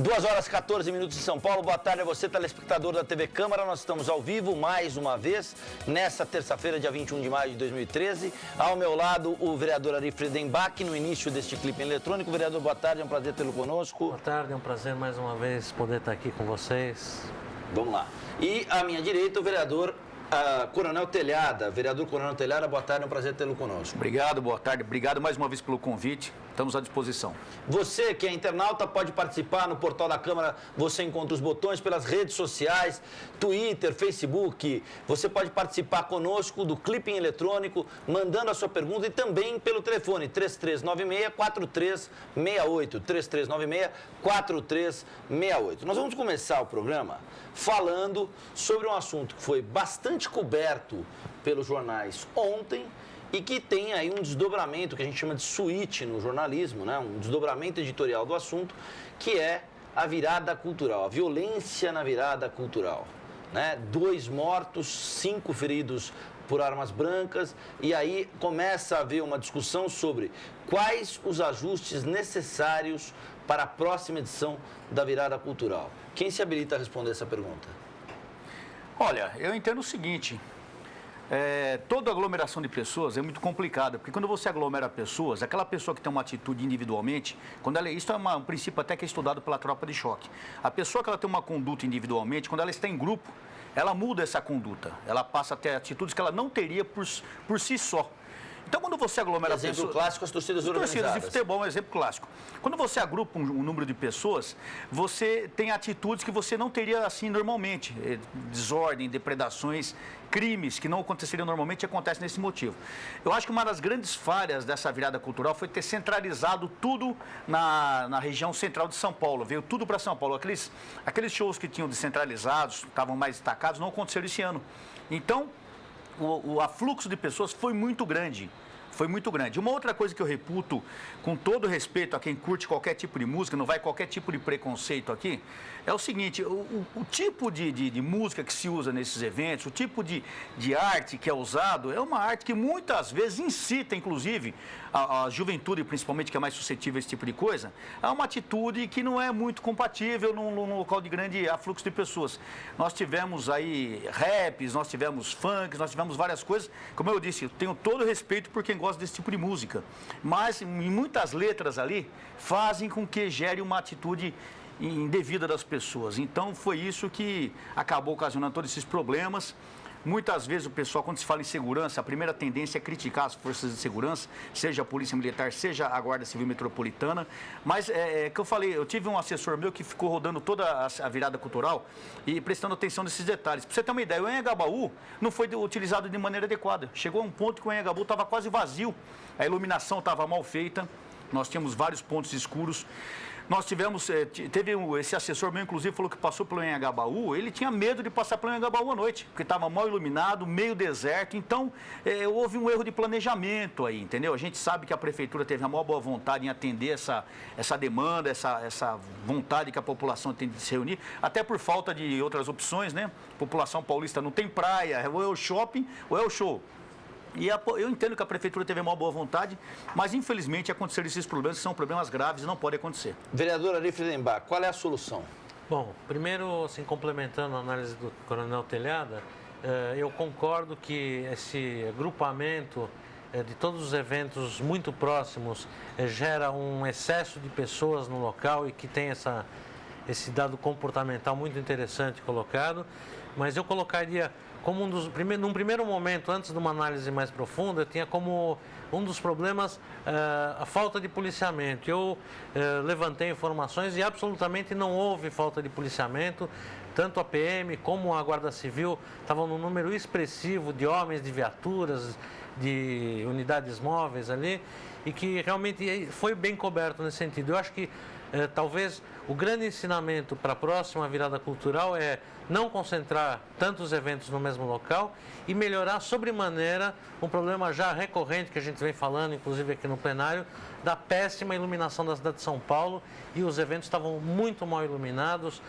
2 horas 14 minutos em São Paulo. Boa tarde a você, telespectador da TV Câmara. Nós estamos ao vivo mais uma vez, nesta terça-feira, dia 21 de maio de 2013. Ao meu lado, o vereador Ari Friedenbach, no início deste clipe eletrônico. Vereador, boa tarde, é um prazer tê-lo conosco. Boa tarde, é um prazer mais uma vez poder estar aqui com vocês. Vamos lá. E à minha direita, o vereador Coronel Telhada. Vereador Coronel Telhada, boa tarde, é um prazer tê-lo conosco. Obrigado, boa tarde. Obrigado mais uma vez pelo convite. Estamos à disposição. Você que é internauta pode participar no portal da Câmara. Você encontra os botões pelas redes sociais, Twitter, Facebook. Você pode participar conosco do clipping eletrônico, mandando a sua pergunta e também pelo telefone 3396-4368. 3396-4368. Nós vamos começar o programa falando sobre um assunto que foi bastante coberto pelos jornais ontem, e que tem aí um desdobramento que a gente chama de suíte no jornalismo, né? Um desdobramento editorial do assunto, que é a virada cultural, a violência na virada cultural, né? 2 mortos, 5 feridos por armas brancas, e aí começa a haver uma discussão sobre quais os ajustes necessários para a próxima edição da virada cultural. Quem se habilita a responder essa pergunta? Olha, eu entendo o seguinte... toda aglomeração de pessoas é muito complicada, porque quando você aglomera pessoas, aquela pessoa que tem uma atitude individualmente, isso é um princípio até que é estudado pela tropa de choque. A pessoa que ela tem uma conduta individualmente, quando ela está em grupo, ela muda essa conduta, ela passa a ter atitudes que ela não teria por si só. Então, quando você aglomera pessoas... Exemplo clássico, as torcidas organizadas. Torcidas de futebol é um exemplo clássico. Quando você agrupa um número de pessoas, você tem atitudes que você não teria assim normalmente. Desordem, depredações, crimes que não aconteceriam normalmente e acontecem nesse motivo. Eu acho que uma das grandes falhas dessa virada cultural foi ter centralizado tudo na região central de São Paulo. Veio tudo para São Paulo. Aqueles shows que tinham descentralizados, estavam mais destacados, não aconteceram esse ano. Então... O afluxo de pessoas foi muito grande. Foi muito grande. Uma outra coisa que eu reputo, com todo respeito a quem curte qualquer tipo de música, não vai qualquer tipo de preconceito aqui, é o seguinte, o tipo de música que se usa nesses eventos, o tipo de arte que é usado, é uma arte que muitas vezes incita, inclusive, a juventude, principalmente, que é mais suscetível a esse tipo de coisa, a uma atitude que não é muito compatível num local de grande afluxo de pessoas. Nós tivemos aí raps, nós tivemos funks, nós tivemos várias coisas. Como eu disse, eu tenho todo respeito por quem gosta desse tipo de música, mas em muitas letras ali fazem com que gere uma atitude indevida das pessoas. Então foi isso que acabou ocasionando todos esses problemas. Muitas vezes o pessoal, quando se fala em segurança, a primeira tendência é criticar as forças de segurança, seja a Polícia Militar, seja a Guarda Civil Metropolitana. Mas que eu falei, eu tive um assessor meu que ficou rodando toda a virada cultural e prestando atenção nesses detalhes. Para você ter uma ideia, o Anhangabaú não foi utilizado de maneira adequada. Chegou a um ponto que o Anhangabaú estava quase vazio, a iluminação estava mal feita, nós tínhamos vários pontos escuros. Nós tivemos, esse assessor meu, inclusive, falou que passou pelo Anhangabaú, ele tinha medo de passar pelo Anhangabaú à noite, porque estava mal iluminado, meio deserto, então houve um erro de planejamento aí, entendeu? A gente sabe que a prefeitura teve a maior boa vontade em atender essa demanda, essa vontade que a população tem de se reunir, até por falta de outras opções, né? A população paulista não tem praia, ou é o shopping ou é o show. E eu entendo que a prefeitura teve uma boa vontade, mas infelizmente aconteceram esses problemas, que são problemas graves e não podem acontecer. Vereador Ari Friedenbach, qual é a solução? Bom, primeiro, assim, complementando a análise do Coronel Telhada, eu concordo que esse agrupamento de todos os eventos muito próximos gera um excesso de pessoas no local e que tem esse dado comportamental muito interessante colocado, mas eu colocaria como num primeiro momento, antes de uma análise mais profunda, eu tinha como um dos problemas a falta de policiamento. Eu levantei informações e absolutamente não houve falta de policiamento. Tanto a PM como a Guarda Civil estavam num número expressivo de homens, de viaturas, de unidades móveis ali, e que realmente foi bem coberto nesse sentido. Eu acho que talvez o grande ensinamento para a próxima virada cultural é não concentrar tantos eventos no mesmo local e melhorar sobremaneira um problema já recorrente que a gente vem falando, inclusive aqui no plenário, da péssima iluminação da cidade de São Paulo, e os eventos estavam muito mal iluminados.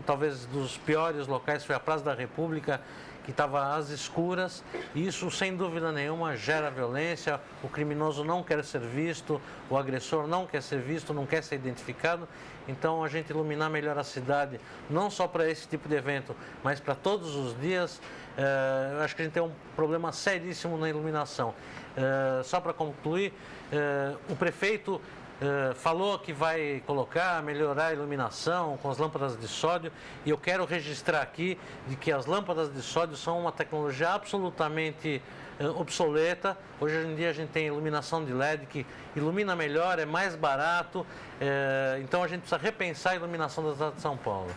Talvez dos piores locais foi a Praça da República, que estava às escuras, e isso, sem dúvida nenhuma, gera violência, o criminoso não quer ser visto, o agressor não quer ser visto, não quer ser identificado. Então, a gente iluminar melhor a cidade, não só para esse tipo de evento, mas para todos os dias, eu acho que a gente tem um problema seríssimo na iluminação. Só para concluir, o prefeito falou que vai melhorar a iluminação com as lâmpadas de sódio, e eu quero registrar aqui de que as lâmpadas de sódio são uma tecnologia absolutamente obsoleta. Hoje em dia a gente tem iluminação de LED que ilumina melhor, é mais barato, então a gente precisa repensar a iluminação da cidade de São Paulo.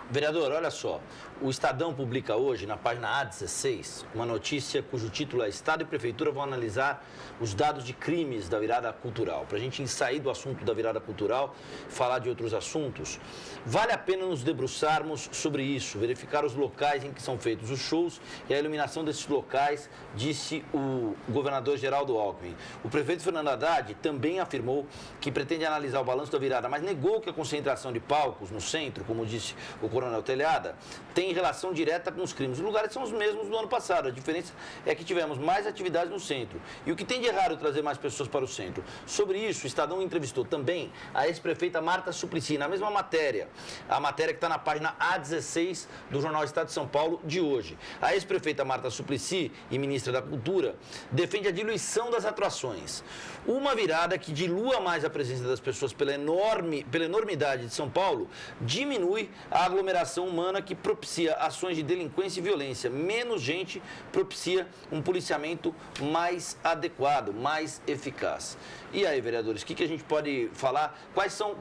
Vereador, olha só, o Estadão publica hoje, na página A16, uma notícia cujo título é: Estado e Prefeitura vão analisar os dados de crimes da virada cultural. Para a gente sair do assunto da virada cultural, falar de outros assuntos, vale a pena nos debruçarmos sobre isso, verificar os locais em que são feitos os shows e a iluminação desses locais, disse o governador Geraldo Alckmin. O prefeito Fernando Haddad também afirmou que pretende analisar o balanço da virada, mas negou que a concentração de palcos no centro, como disse o coronel Telhada, tem relação direta com os crimes. Os lugares são os mesmos do ano passado, a diferença é que tivemos mais atividades no centro. E o que tem de errado trazer mais pessoas para o centro? Sobre isso, o Estadão entrevistou também a ex-prefeita Marta Suplicy, na mesma matéria, a matéria que está na página A16 do jornal Estado de São Paulo de hoje. A ex-prefeita Marta Suplicy e ministra da Cultura defende a diluição das atrações. Uma virada que dilua mais a presença das pessoas pela enormidade de São Paulo, diminui a aglomeração humana que propicia ações de delinquência e violência. Menos gente propicia um policiamento mais adequado, mais eficaz. E aí, vereadores, o que a gente pode falar?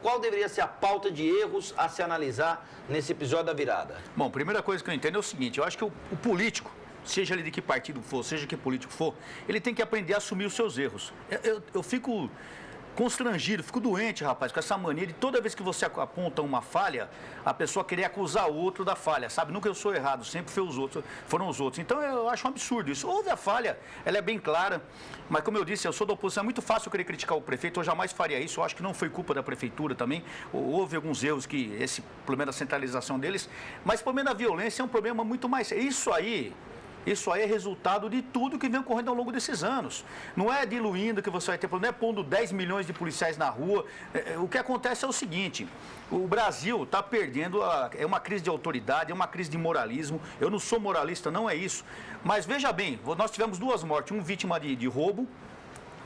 Qual deveria ser a pauta de erros a se analisar nesse episódio da virada? Bom, primeira coisa que eu entendo é o seguinte: eu acho que o político, seja ele de que partido for, seja que político for, ele tem que aprender a assumir os seus erros. Eu fico constrangido, fico doente, rapaz, com essa mania de toda vez que você aponta uma falha, a pessoa querer acusar o outro da falha, sabe? Nunca eu sou errado, sempre foram os outros. Então eu acho um absurdo isso. Houve a falha, ela é bem clara, mas como eu disse, eu sou da oposição, é muito fácil eu querer criticar o prefeito, eu jamais faria isso, eu acho que não foi culpa da prefeitura também, houve alguns erros, esse problema da centralização deles, mas o problema da violência é um problema muito mais... Isso aí é resultado de tudo que vem ocorrendo ao longo desses anos. Não é diluindo que você vai ter problema, não é pondo 10 milhões de policiais na rua. O que acontece é o seguinte: o Brasil está perdendo, é uma crise de autoridade, é uma crise de moralismo. Eu não sou moralista, não é isso. Mas veja bem, nós tivemos 2 mortes, um vítima de roubo,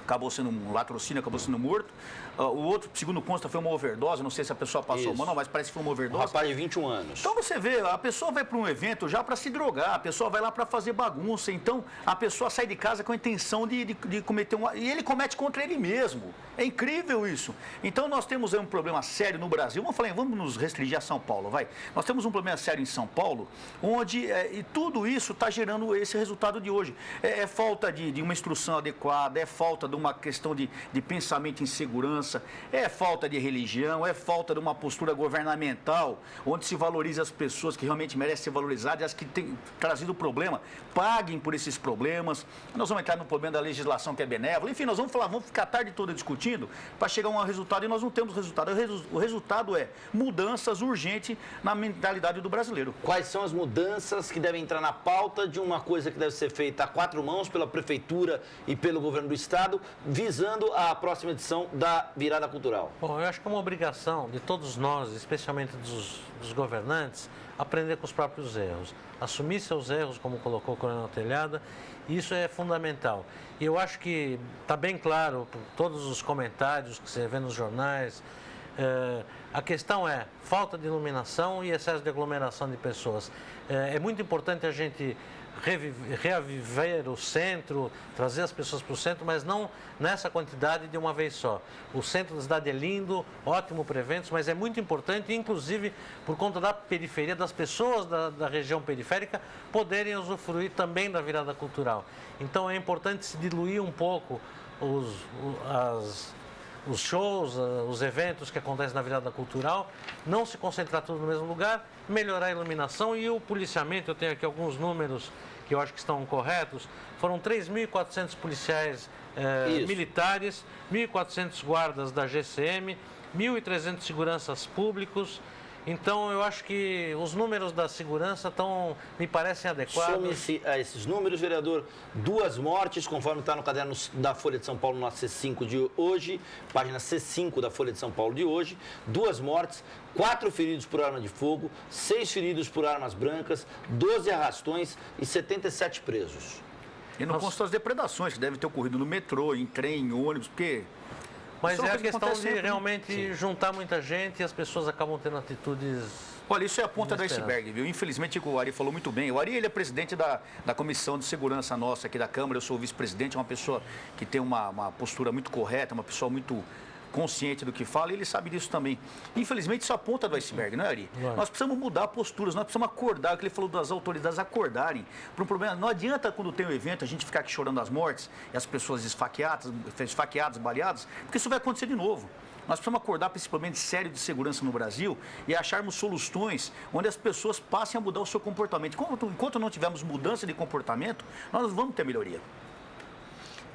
acabou sendo um latrocínio, acabou sendo morto. O outro, segundo consta, foi uma overdose. Não sei se a pessoa passou mal, não, mas parece que foi uma overdose. Um rapaz de 21 anos. Então você vê, a pessoa vai para um evento já para se drogar, a pessoa vai lá para fazer bagunça. Então a pessoa sai de casa com a intenção de cometer e ele comete contra ele mesmo. É incrível isso. Então nós temos um problema sério no Brasil. Vamos nos restringir a São Paulo, vai. Nós temos um problema sério em São Paulo, onde e tudo isso está gerando esse resultado de hoje. É falta de uma instrução adequada, é falta de uma questão de pensamento em segurança, é falta de religião, é falta de uma postura governamental, onde se valoriza as pessoas que realmente merecem ser valorizadas, e as que têm trazido problema, paguem por esses problemas. Nós vamos entrar no problema da legislação que é benévola, enfim, nós vamos ficar a tarde toda discutindo para chegar a um resultado e nós não temos resultado. O resultado é mudanças urgentes na mentalidade do brasileiro. Quais são as mudanças que devem entrar na pauta de uma coisa que deve ser feita a 4 mãos pela Prefeitura e pelo Governo do Estado, visando a próxima edição da virada cultural? Bom, eu acho que é uma obrigação de todos nós, especialmente dos governantes, aprender com os próprios erros. Assumir seus erros, como colocou o coronel Telhada, isso é fundamental. E eu acho que está bem claro, por todos os comentários que você vê nos jornais, a questão é falta de iluminação e excesso de aglomeração de pessoas. É muito importante a gente reaviver o centro, trazer as pessoas para o centro, mas não nessa quantidade de uma vez só. O centro da cidade é lindo, ótimo para eventos, mas é muito importante, inclusive por conta da periferia, das pessoas da região periférica poderem usufruir também da virada cultural. Então é importante se diluir um pouco os shows, os eventos que acontecem na virada cultural, não se concentrar tudo no mesmo lugar, melhorar a iluminação e o policiamento. Eu tenho aqui alguns números que eu acho que estão corretos. Foram 3.400 policiais militares, 1.400 guardas da GCM, 1.300 seguranças públicos Então, eu acho que os números da segurança me parecem adequados. Some-se a esses números, vereador, 2 mortes, conforme está no caderno da Folha de São Paulo, no C5 de hoje, página C5 da Folha de São Paulo de hoje, 2 mortes, 4 feridos por arma de fogo, 6 feridos por armas brancas, 12 arrastões e 77 presos. E não constam as depredações que devem ter ocorrido no metrô, em trem, em ônibus, porque... Mas é a questão de sempre, realmente juntar muita gente e as pessoas acabam tendo atitudes... Olha, isso é a ponta do iceberg, viu? Infelizmente, o Ari falou muito bem. O Ari, ele é presidente da Comissão de Segurança nossa aqui da Câmara. Eu sou o vice-presidente, é uma pessoa que tem uma postura muito correta, uma pessoa muito consciente do que fala, e ele sabe disso também. Infelizmente, isso é a ponta do iceberg, não é, Ari? Nós precisamos mudar posturas, nós precisamos acordar, o que ele falou das autoridades acordarem para um problema. Não adianta, quando tem um evento, a gente ficar aqui chorando as mortes e as pessoas esfaqueadas, baleadas, porque isso vai acontecer de novo. Nós precisamos acordar para esse problema sério de segurança no Brasil e acharmos soluções onde as pessoas passem a mudar o seu comportamento. Enquanto não tivermos mudança de comportamento, nós não vamos ter melhoria.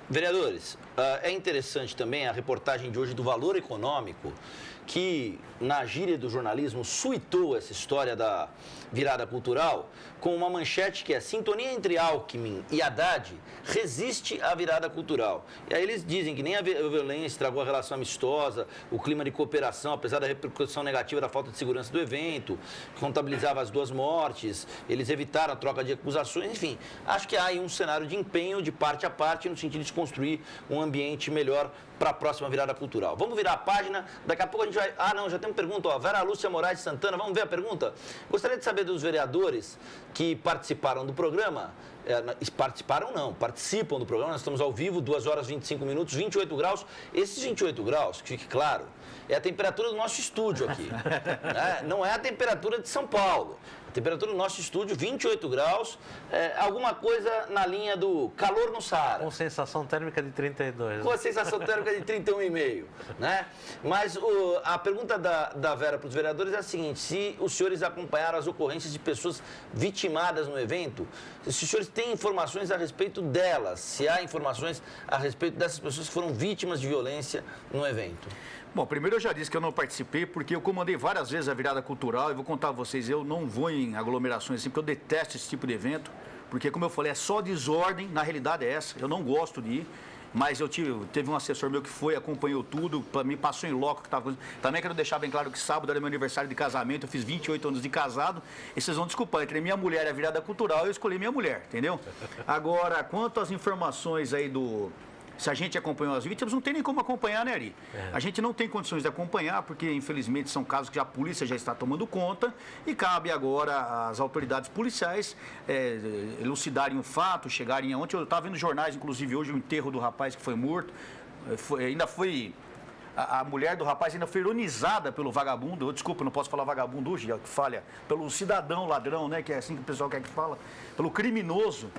Vereadores, é interessante também a reportagem de hoje do Valor Econômico, que, na gíria do jornalismo, suitou essa história da virada cultural com uma manchete que é: sintonia entre Alckmin e Haddad resiste à virada cultural. E aí eles dizem que nem a violência estragou a relação amistosa, o clima de cooperação, apesar da repercussão negativa da falta de segurança do evento, contabilizava as 2 mortes, eles evitaram a troca de acusações, enfim. Acho que há aí um cenário de empenho de parte a parte no sentido de construir um ambiente melhor para a próxima virada cultural. Vamos virar a página, daqui a pouco a gente vai... Ah, não, já tem uma pergunta, ó, Vera Lúcia Moraes de Santana, vamos ver a pergunta? Gostaria de saber dos vereadores que participaram do programa, participam do programa, nós estamos ao vivo, 2 horas e 25 minutos, 28 graus. Esses 28 graus, que fique claro, é a temperatura do nosso estúdio aqui, né? Não é a temperatura de São Paulo. A temperatura do nosso estúdio, 28 graus, alguma coisa na linha do calor no Saara. Com sensação térmica de 32. Com a sensação térmica de 31,5, né? Mas a pergunta da Vera para os vereadores é a seguinte: se os senhores acompanharam as ocorrências de pessoas vitimadas no evento, se os senhores têm informações a respeito delas, se há informações a respeito dessas pessoas que foram vítimas de violência no evento. Bom, primeiro eu já disse que eu não participei porque eu comandei várias vezes a virada cultural e vou contar a vocês, eu não vou em aglomerações assim, porque eu detesto esse tipo de evento, porque, como eu falei, é só desordem, na realidade é essa, eu não gosto de ir, mas teve um assessor meu que foi, acompanhou tudo, me passou em loco o que estava acontecendo. Também quero deixar bem claro que sábado era meu aniversário de casamento, eu fiz 28 anos de casado, e vocês vão desculpar, entre minha mulher e a virada cultural, eu escolhi minha mulher, entendeu? Agora, quanto às informações aí se a gente acompanhou as vítimas, não tem nem como acompanhar, né, Ari? A gente não tem condições de acompanhar, porque, infelizmente, são casos que a polícia já está tomando conta e cabe agora às autoridades policiais elucidarem o fato, chegarem aonde. Eu estava vendo jornais, inclusive, hoje, o enterro do rapaz que foi morto. A mulher do rapaz ainda foi ironizada pelo vagabundo. Desculpa, não posso falar vagabundo hoje, que falha. Pelo cidadão ladrão, né, que é assim que o pessoal quer que fala. Pelo criminoso.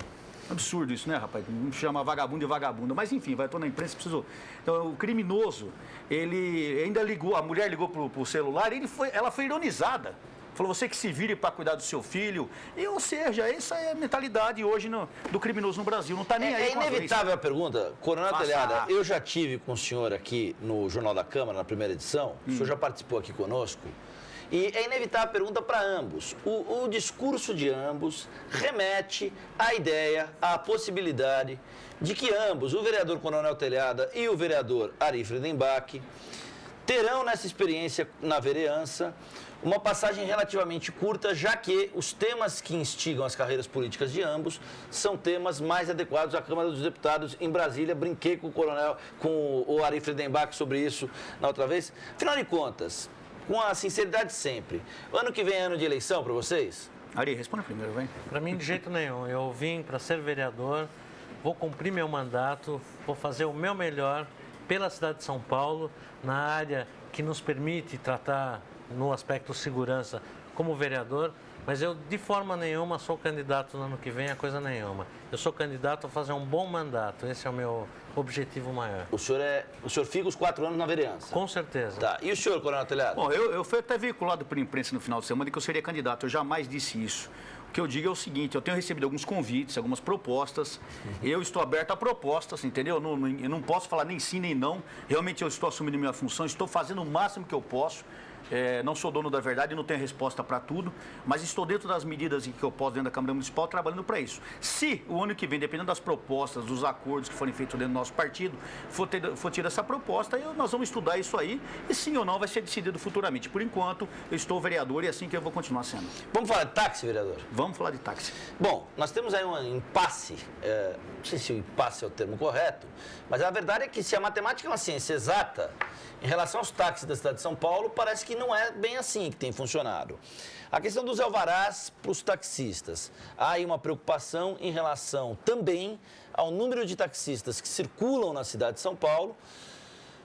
Absurdo isso, né, rapaz? Não chama vagabundo de vagabundo. Mas, enfim, estou na imprensa, precisou. Então, o criminoso, ele ainda ligou, a mulher ligou pro celular e ela foi ironizada. Falou, você que se vire para cuidar do seu filho. Ou seja, essa é a mentalidade hoje do criminoso no Brasil. Não está nem aí. É inevitável a pergunta. Coronel Telhada, eu já tive com o senhor aqui no Jornal da Câmara, na primeira edição. O senhor já participou aqui conosco. E é inevitável a pergunta para ambos. O discurso de ambos remete à ideia, à possibilidade de que ambos, o vereador Coronel Telhada e o vereador Ari Friedenbach, terão nessa experiência na vereança uma passagem relativamente curta, já que os temas que instigam as carreiras políticas de ambos são temas mais adequados à Câmara dos Deputados em Brasília. Brinquei com o Ari Friedenbach sobre isso na outra vez. Afinal de contas, com a sinceridade sempre, ano que vem é ano de eleição para vocês? Ari, responda primeiro, vem. Para mim, de jeito nenhum. Eu vim para ser vereador, vou cumprir meu mandato, vou fazer o meu melhor pela cidade de São Paulo, na área que nos permite tratar no aspecto segurança como vereador, mas eu de forma nenhuma sou candidato no ano que vem a coisa nenhuma. Eu sou candidato a fazer um bom mandato, esse é o meu objetivo maior. O senhor fica os 4 anos na vereança? Com certeza. Tá. E o senhor, Coronel Telhada? Bom, eu fui até veiculado por imprensa no final de semana que eu seria candidato, eu jamais disse isso. O que eu digo é o seguinte, eu tenho recebido alguns convites, algumas propostas, eu estou aberto a propostas, entendeu? Eu não posso falar nem sim nem não, realmente eu estou assumindo minha função, estou fazendo o máximo que eu posso. Não sou dono da verdade, não tenho resposta para tudo, mas estou dentro das medidas que eu posso dentro da Câmara Municipal trabalhando para isso. Se o ano que vem, dependendo das propostas, dos acordos que forem feitos dentro do nosso partido, for tirar essa proposta, nós vamos estudar isso aí e sim ou não vai ser decidido futuramente. Por enquanto, eu estou vereador e é assim que eu vou continuar sendo. Vamos falar de táxi, vereador? Vamos falar de táxi. Bom, nós temos aí um impasse, não sei se o impasse é o termo correto, mas a verdade é que se a matemática é uma ciência exata, em relação aos táxis da cidade de São Paulo, parece que não é bem assim que tem funcionado. A questão dos alvarás para os taxistas. Há aí uma preocupação em relação também ao número de taxistas que circulam na cidade de São Paulo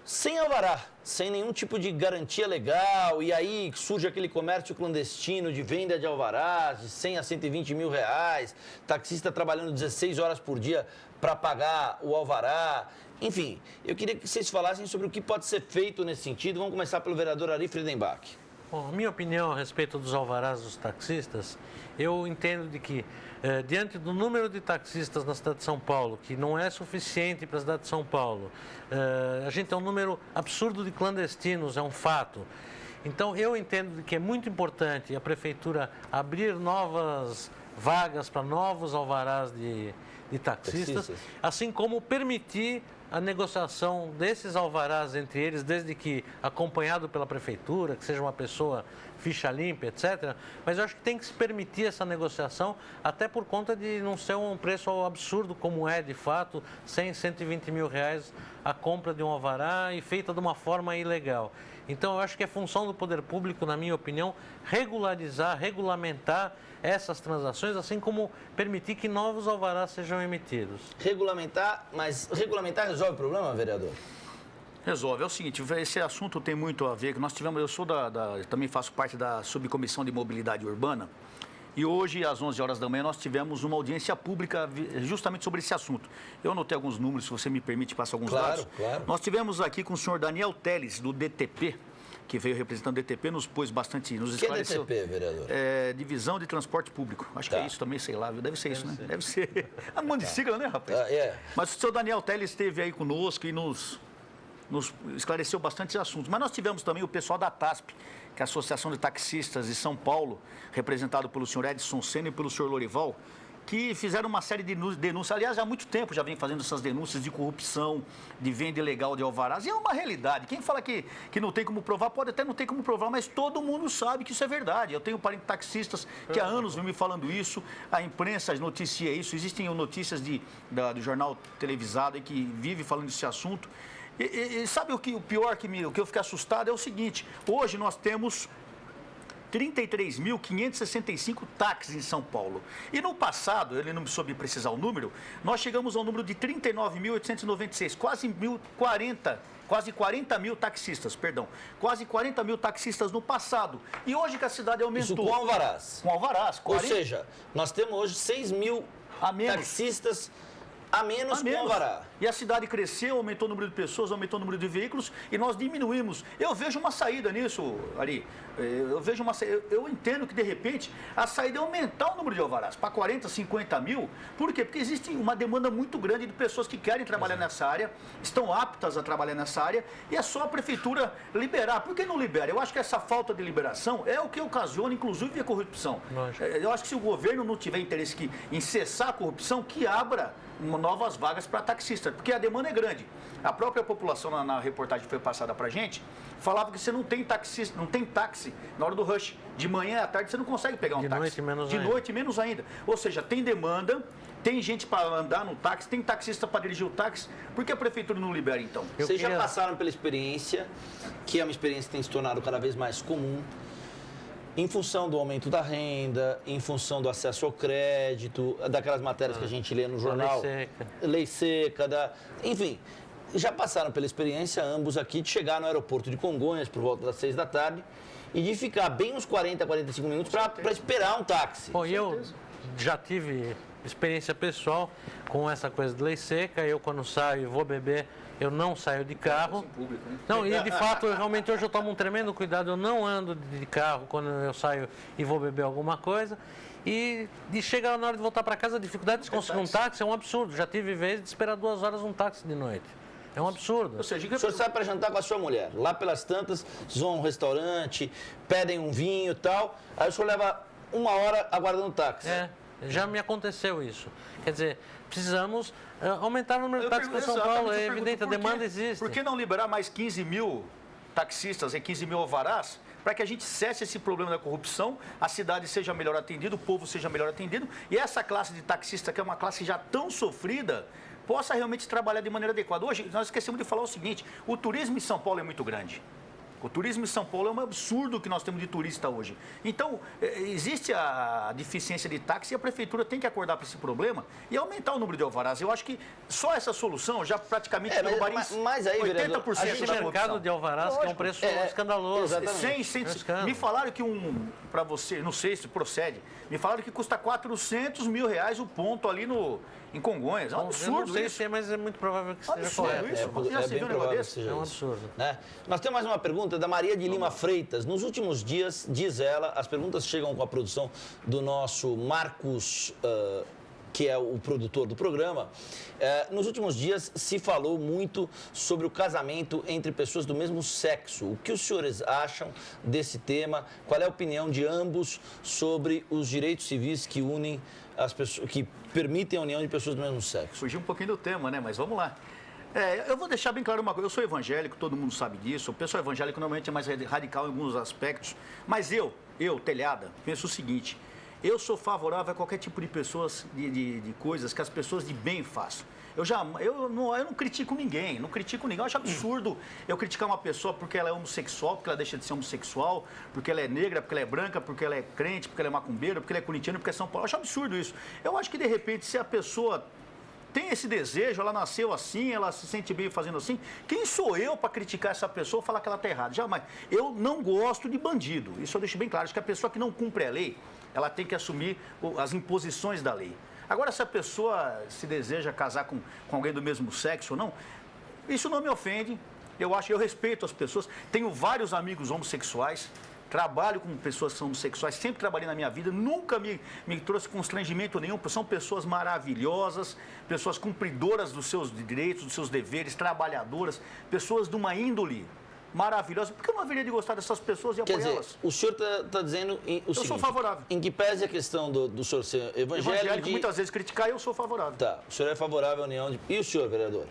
sem alvará, sem nenhum tipo de garantia legal, e aí surge aquele comércio clandestino de venda de alvarás de 100 a 120 mil reais, taxista trabalhando 16 horas por dia para pagar o alvará. Enfim, eu queria que vocês falassem sobre o que pode ser feito nesse sentido. Vamos começar pelo vereador Ari Friedenbach. Bom, a minha opinião a respeito dos alvarás dos taxistas, eu entendo de que, diante do número de taxistas na cidade de São Paulo, que não é suficiente para a cidade de São Paulo, a gente tem um número absurdo de clandestinos, é um fato. Então, eu entendo de que é muito importante a prefeitura abrir novas vagas para novos alvarás de taxistas, assim como permitir a negociação desses alvarás entre eles, desde que acompanhado pela prefeitura, que seja uma pessoa ficha limpa, etc. Mas eu acho que tem que se permitir essa negociação, até por conta de não ser um preço absurdo como é de fato, 100, 120 mil reais a compra de um alvará e feita de uma forma ilegal. Então eu acho que é função do poder público, na minha opinião, regularizar, regulamentar essas transações, assim como permitir que novos alvarás sejam emitidos. Regulamentar, mas regulamentar resolve o problema, vereador? Resolve. É o seguinte, esse assunto tem muito a ver, que nós tivemos, eu sou também faço parte da subcomissão de mobilidade urbana, e hoje, às 11 horas da manhã, nós tivemos uma audiência pública justamente sobre esse assunto. Eu anotei alguns números, se você me permite passar alguns dados. Claro. Nós tivemos aqui com o senhor Daniel Teles, do DTP, que veio representando o DTP, nos pôs bastante, nos esclareceu. O que é DTP, vereador? Divisão de Transporte Público. Acho que é isso também, sei lá, deve ser isso, né? Deve ser. A mão de sigla, né, rapaz? Mas o senhor Daniel Teles esteve aí conosco e nos esclareceu bastante assuntos. Mas nós tivemos também o pessoal da TASP, que é a Associação de Taxistas de São Paulo, representado pelo senhor Edson Senna e pelo senhor Lorival, que fizeram uma série de denúncias. Aliás, há muito tempo já vem fazendo essas denúncias de corrupção, de venda ilegal de alvarás. E é uma realidade. Quem fala que não tem como provar, pode até não ter como provar, mas todo mundo sabe que isso é verdade. Eu tenho parentes taxistas que há anos vêm me falando isso, a imprensa noticia isso, existem notícias do jornal televisado que vive falando desse assunto. E sabe o pior o que eu fiquei assustado é o seguinte: hoje nós temos 33.565 táxis em São Paulo. E no passado, ele não me soube precisar o número, nós chegamos ao número de 39.896, quase 40 mil taxistas, perdão. Quase 40 mil taxistas no passado. E hoje que a cidade aumentou. Isso com alvarás? Com alvarás. 40... Ou seja, nós temos hoje 6 mil taxistas a menos com alvará. E a cidade cresceu, aumentou o número de pessoas, aumentou o número de veículos e nós diminuímos. Eu vejo uma saída nisso, Ari. Eu entendo que, de repente, a saída é aumentar o número de alvarás para 40, 50 mil. Por quê? Porque existe uma demanda muito grande de pessoas que querem trabalhar nessa área, estão aptas a trabalhar nessa área, e é só a prefeitura liberar. Por que não libera? Eu acho que essa falta de liberação é o que ocasiona, inclusive, a corrupção. Eu acho que se o governo não tiver interesse em cessar a corrupção, que abra novas vagas para taxistas, porque a demanda é grande. A própria população, na reportagem que foi passada para a gente, falava que você não tem taxista, não tem táxi na hora do rush. De manhã à tarde você não consegue pegar um táxi. De noite menos ainda. Ou seja, tem demanda, tem gente para andar no táxi, tem taxista para dirigir o táxi. Por que a prefeitura não libera, então? Vocês já passaram pela experiência, que é uma experiência que tem se tornado cada vez mais comum, em função do aumento da renda, em função do acesso ao crédito, daquelas matérias que a gente lê no jornal. Lei seca. Enfim, já passaram pela experiência, ambos aqui, de chegar no aeroporto de Congonhas por volta das 6 da tarde e de ficar bem uns 40, 45 minutos para esperar um táxi. Bom, eu já tive experiência pessoal com essa coisa de lei seca. Eu, quando saio e vou beber, eu não saio de carro. Não, e de fato, realmente hoje eu tomo um tremendo cuidado. Eu não ando de carro quando eu saio e vou beber alguma coisa. E de chegar na hora de voltar para casa, a dificuldade de conseguir um táxi é um absurdo. Já tive vezes de esperar 2 horas um táxi de noite. É um absurdo. Ou seja, O senhor sai para jantar com a sua mulher. Lá pelas tantas, vocês vão a um restaurante, pedem um vinho e tal. Aí o senhor leva 1 hora aguardando o táxi. Já me aconteceu isso. Quer dizer, precisamos aumentar o número de táxis para São Paulo. É evidente, a demanda existe. Por que não liberar mais 15 mil taxistas e 15 mil alvarás para que a gente cesse esse problema da corrupção, a cidade seja melhor atendida, o povo seja melhor atendido e essa classe de taxista, que é uma classe já tão sofrida, possa realmente trabalhar de maneira adequada. Hoje, nós esquecemos de falar o seguinte, o turismo em São Paulo é muito grande. O turismo em São Paulo é um absurdo que nós temos de turista hoje. Então, existe a deficiência de táxi e a prefeitura tem que acordar para esse problema e aumentar o número de alvarás. Eu acho que só essa solução já praticamente derrubaria 80% da mercado de alvarás, que é um preço escandaloso. Me falaram que para você, não sei se procede, me falaram que custa R$400 mil o ponto ali em Congonhas. É um absurdo isso. Eu não sei se é, mas é muito provável que seja correto. É bem provável que seja É um absurdo. Né? Nós temos mais uma pergunta da Maria de Lima Freitas. Nos últimos dias, diz ela, as perguntas chegam com a produção do nosso Marcos, que é o produtor do programa. Nos últimos dias se falou muito sobre o casamento entre pessoas do mesmo sexo. O que os senhores acham desse tema? Qual é a opinião de ambos sobre os direitos civis que unem as pessoas, que permitem a união de pessoas do mesmo sexo? Fugiu um pouquinho do tema, né? Mas vamos lá. Eu vou deixar bem claro uma coisa, eu sou evangélico, todo mundo sabe disso, o pessoal evangélico normalmente é mais radical em alguns aspectos, mas eu, Telhada, penso o seguinte, eu sou favorável a qualquer tipo de pessoas, de coisas que as pessoas de bem façam. Eu não critico ninguém, eu acho absurdo eu criticar uma pessoa porque ela é homossexual, porque ela deixa de ser homossexual, porque ela é negra, porque ela é branca, porque ela é crente, porque ela é macumbeira, porque ela é corintiana, porque é São Paulo, eu acho absurdo isso. Eu acho que de repente se a pessoa tem esse desejo, ela nasceu assim, ela se sente bem fazendo assim. Quem sou eu para criticar essa pessoa e falar que ela está errada? Jamais. Eu não gosto de bandido. Isso eu deixo bem claro. Acho que a pessoa que não cumpre a lei, ela tem que assumir as imposições da lei. Agora, se a pessoa se deseja casar com alguém do mesmo sexo ou não, isso não me ofende. Eu respeito as pessoas. Tenho vários amigos homossexuais. Trabalho com pessoas que são homossexuais, sempre trabalhei na minha vida, nunca me trouxe constrangimento nenhum, são pessoas maravilhosas, pessoas cumpridoras dos seus direitos, dos seus deveres, trabalhadoras, pessoas de uma índole maravilhosa. Por que eu não haveria de gostar dessas pessoas e apoiá-las? Quer dizer, o senhor está dizendo o seguinte, sou favorável. Em que pese a questão do senhor ser evangélico... muitas vezes criticar, eu sou favorável. Tá, o senhor é favorável à união de... E o senhor, vereador?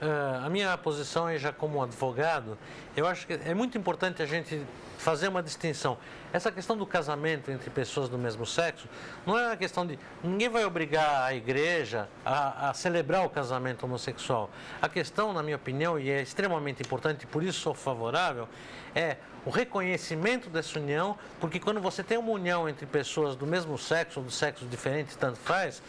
A minha posição é já como advogado, eu acho que é muito importante a gente fazer uma distinção. Essa questão do casamento entre pessoas do mesmo sexo não é uma questão de... Ninguém vai obrigar a igreja a celebrar o casamento homossexual. A questão, na minha opinião, e é extremamente importante, e por isso sou favorável, é o reconhecimento dessa união, porque quando você tem uma união entre pessoas do mesmo sexo ou de sexos diferentes, tanto faz,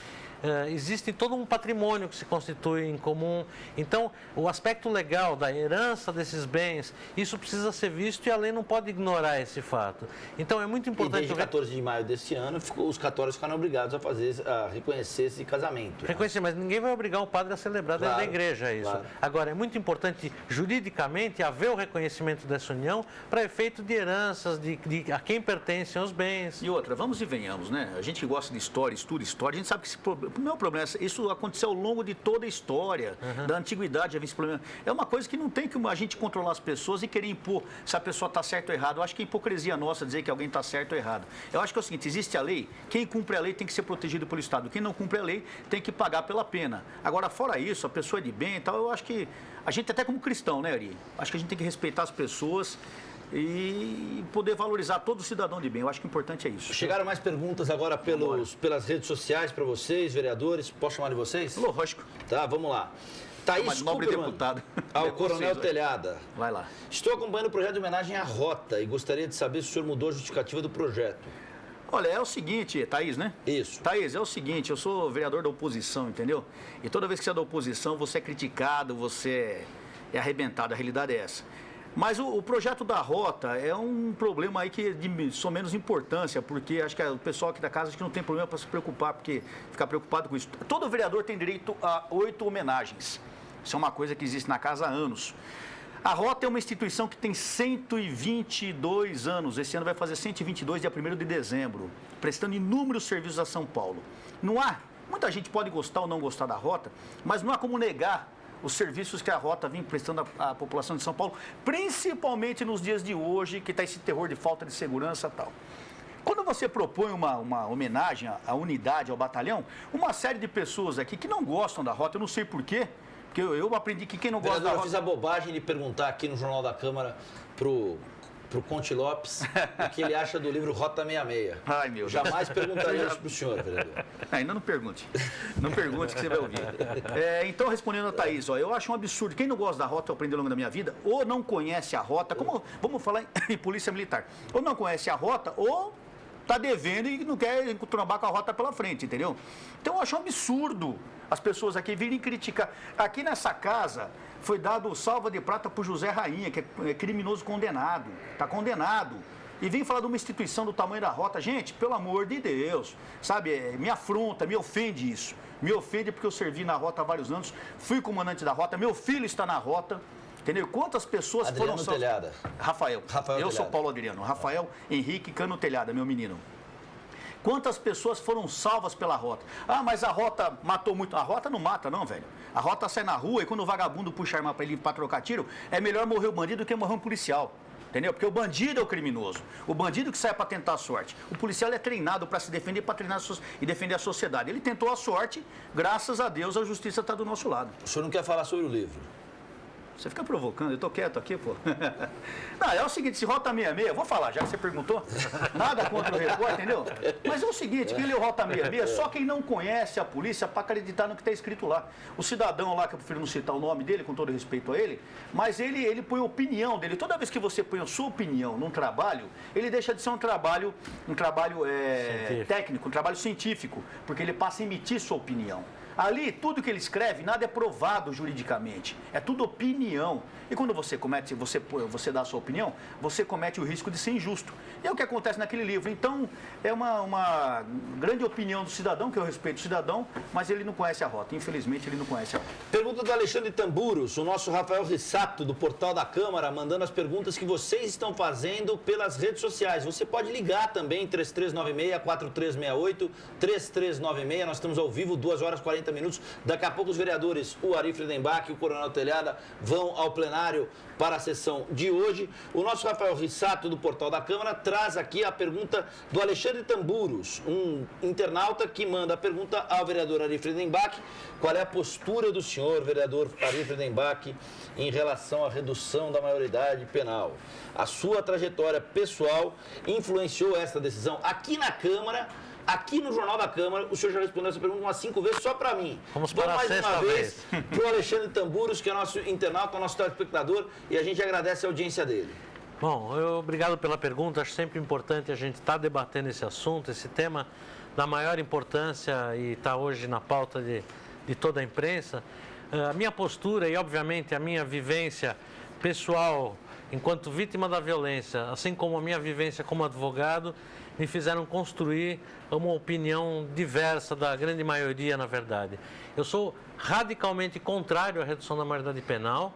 existe todo um patrimônio que se constitui em comum. Então, o aspecto legal da herança desses bens, isso precisa ser visto e a lei não pode ignorar esse fato. Então, é muito importante... E desde 14 de maio desse ano, os católicos ficaram obrigados a reconhecer esse casamento. Reconhecer, mas ninguém vai obrigar o padre a celebrar dentro da igreja isso. Claro. Agora, é muito importante, juridicamente, haver o reconhecimento dessa união para efeito de heranças, de a quem pertencem os bens. E outra, vamos e venhamos, né? A gente que gosta de história, estuda história, a gente sabe que o meu problema é isso aconteceu ao longo de toda a história, da antiguidade, havia esse problema. É uma coisa que não tem que a gente controlar as pessoas e querer impor se a pessoa está certa ou errada. Eu acho que é hipocrisia nossa dizer que alguém está certo ou errado. Eu acho que é o seguinte, existe a lei, quem cumpre a lei tem que ser protegido pelo Estado, quem não cumpre a lei tem que pagar pela pena. Agora, fora isso, a pessoa é de bem e tal, eu acho que a gente até como cristão, né, Ari? Acho que a gente tem que respeitar as pessoas e poder valorizar todo cidadão de bem. Eu acho que o importante é isso. Chegaram mais perguntas agora pelas redes sociais para vocês, vereadores. Posso chamar de vocês? Lógico. Tá, vamos lá. Thaís nobre deputado. Ao Coronel Telhada. Vai lá. Estou acompanhando o projeto de homenagem à Rota e gostaria de saber se o senhor mudou a justificativa do projeto. Olha, é o seguinte, Thaís, né? Isso. Thaís, é o seguinte, eu sou vereador da oposição, entendeu? E toda vez que você é da oposição, você é criticado, você é arrebentado, a realidade é essa. Mas o projeto da Rota é um problema aí que é de só menos importância, porque acho que o pessoal aqui da casa acho que não tem problema para se preocupar, porque ficar preocupado com isso. Todo vereador tem direito a 8 homenagens. Isso é uma coisa que existe na casa há anos. A Rota é uma instituição que tem 122 anos. Esse ano vai fazer 122, dia 1º de dezembro, prestando inúmeros serviços a São Paulo. Não há, muita gente pode gostar ou não gostar da Rota, mas não há como negar os serviços que a Rota vem prestando à população de São Paulo, principalmente nos dias de hoje, que está esse terror de falta de segurança e tal. Quando você propõe uma homenagem à unidade, ao batalhão, uma série de pessoas aqui que não gostam da Rota, eu não sei porquê, porque eu aprendi que quem não gosta da Rota... Eu fiz a bobagem de perguntar aqui no Jornal da Câmara pro Conte Lopes o que ele acha do livro Rota 66. Ai, meu Deus. Jamais perguntaria isso pro senhor, vereador. Ainda não pergunte. Não pergunte que você vai ouvir. Então, respondendo a Thaís, ó, eu acho um absurdo. Quem não gosta da Rota, eu aprendi ao longo da minha vida, ou não conhece a Rota, como vamos falar em polícia militar, ou não conhece a Rota, ou está devendo e não quer trombar com a Rota pela frente, entendeu? Então, eu acho um absurdo as pessoas aqui virem criticar. Aqui nessa casa foi dado salva de prata para o José Rainha, que é criminoso condenado. Está condenado. E vem falar de uma instituição do tamanho da Rota. Gente, pelo amor de Deus, sabe, me afronta, me ofende isso. Me ofende porque eu servi na Rota há vários anos, fui comandante da Rota, meu filho está na Rota. Entendeu? Quantas pessoas Adriano foram... Telhada. Rafael. Eu Telhada. sou Paulo Adriano. Rafael Henrique Cano Telhada, meu menino. Quantas pessoas foram salvas pela Rota? Ah, mas a Rota matou muito. A Rota não mata, não, velho. A Rota sai na rua e quando o vagabundo puxa a arma para ele para trocar tiro, é melhor morrer o bandido do que morrer um policial. Entendeu? Porque o bandido é o criminoso. O bandido que sai para tentar a sorte. O policial é treinado para se defender, para treinar e defender a sociedade. Ele tentou a sorte, graças a Deus a justiça está do nosso lado. O senhor não quer falar sobre o livro? Você fica provocando, eu tô quieto aqui, pô. Não, é o seguinte, se Rota 66, vou falar, já que você perguntou, nada contra o Record, entendeu? Mas é o seguinte, quem lê o Rota 66, só quem não conhece a polícia para acreditar no que está escrito lá. O cidadão lá, que eu prefiro não citar o nome dele, com todo respeito a ele, mas ele põe a opinião dele. Toda vez que você põe a sua opinião num trabalho, ele deixa de ser um trabalho técnico, um trabalho científico, porque ele passa a emitir sua opinião. Ali, tudo que ele escreve, nada é provado juridicamente. É tudo opinião. E quando você dá a sua opinião, você comete o risco de ser injusto. E é o que acontece naquele livro. Então, é uma grande opinião do cidadão, que eu respeito o cidadão, mas ele não conhece a Rota. Infelizmente, ele não conhece a Rota. Pergunta do Alexandre Tamburos, o nosso Rafael Rissato, do Portal da Câmara, mandando as perguntas que vocês estão fazendo pelas redes sociais. Você pode ligar também, 3396-4368, 3396. Nós estamos ao vivo, 2 horas e 40 minutos. Daqui a pouco os vereadores, o Ari Friedenbach e o Coronel Telhada, vão ao plenário para a sessão de hoje. O nosso Rafael Rissato, do Portal da Câmara, traz aqui a pergunta do Alexandre Tamburos, um internauta que manda a pergunta ao vereador Ari Friedenbach. Qual é a postura do senhor, vereador Ari Friedenbach, em relação à redução da maioridade penal? A sua trajetória pessoal influenciou essa decisão aqui na Câmara? Aqui no Jornal da Câmara, o senhor já respondeu essa pergunta umas 5 vezes só para mim. Vamos para a sexta vez. Para o Alexandre Tamburos, que é nosso internauta, nosso telespectador, e a gente agradece a audiência dele. Bom, obrigado pela pergunta. Acho sempre importante a gente estar debatendo esse assunto, esse tema da maior importância e está hoje na pauta de toda a imprensa. A minha postura e, obviamente, a minha vivência pessoal enquanto vítima da violência, assim como a minha vivência como advogado, me fizeram construir uma opinião diversa da grande maioria, na verdade. Eu sou radicalmente contrário à redução da maioridade penal.